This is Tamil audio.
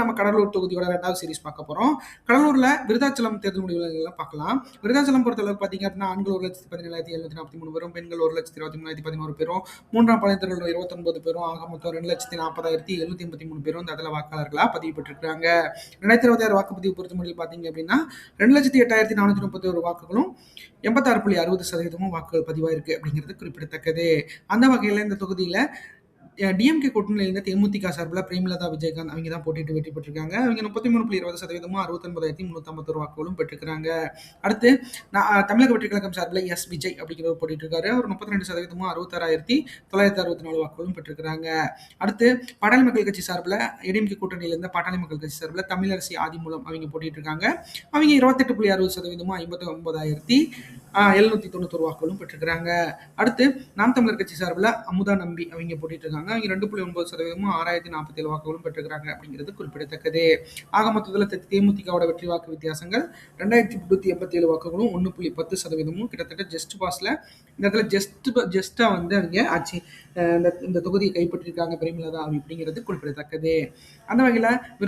நம்ம கடலூர் தொகுதியோட 2வது சீரிஸ் பார்க்க போறோம். கடலூர்ல விருதாச்சலம் தேர்தல் முடிவுகள் பார்க்கலாம். விருதாச்சலம் பொறுத்தளவுக்கு பார்த்தீங்க அப்படின்னா, ஆண்கள் 1,17,743 பேரும், பெண்கள் 1,23,11 பேரும், 3ஆம் பாளையத்தில் 29 பேரும், ஆக மொத்தம் 2,40,783 பேரும் இந்த இடத்துல வாக்காளர்களா பதிவு பெற்றிருக்காங்க. 2026 வாக்குப்பதிவு பொறுத்தமட்டில் பார்த்தீங்க அப்படின்னா 2,08,431 வாக்குகளும் 86.60% வாக்குகள் பதிவாயிருக்கு அப்படிங்கிறது குறிப்பிடத்தக்கது. அந்த வகையில் இந்த தொகுதியில டிஎம்கே கூட்டணியில் இருந்த தேமுதிக சார்பில் பிரேமலதா விஜயகாந்த் அவங்க தான் போட்டிட்டு வெற்றி பெற்றிருக்காங்க. அவங்க 33.20% 69,351 வாக்குகளும் பெற்றிருக்காங்க. அடுத்து தமிழக வெற்றி கழகம் சார்பில் எஸ் விஜய் அப்படிங்கிறவர் போட்டிட்டு இருக்காரு. அவர் 32% 66,964 வாக்குகளும் பெற்றிருக்காங்க. அடுத்து பாட்டாளி மக்கள் கட்சி சார்பில் ஏடிஎம்கே கூட்டணியில் இருந்த பாட்டாளி மக்கள் கட்சி சார்பில் தமிழரசி ஆதிமூலம் அவங்க போட்டிட்டு இருக்காங்க. அவங்க 28.60% 59,791 வாக்குகளும் பெற்றிருக்காங்க. அடுத்து நாம் தமிழர் கட்சி சார்பில் அமுதா நம்பி அவங்க போட்டிட்டு இருக்காங்க. அவங்க 2.9% 6,047 வாக்குகளும் பெற்றிருக்காங்க அப்படிங்கிறது குறிப்பிடத்தக்கது. ஆக மொத்தத்தில் தேமுதிகவோட வெற்றி வாக்கு வித்தியாசங்கள் 2,387 வாக்குகளும் 1.10% கிட்டத்தட்ட ஜஸ்ட் பாஸ்ல இந்த இடத்துல ஜஸ்டா வந்து அவங்க ஆட்சி இந்த தொகுதியை கைப்பற்றிருக்காங்க பிரேமலதா அப்படிங்கிறது குறிப்பிடத்தக்கது. அந்த வகையில்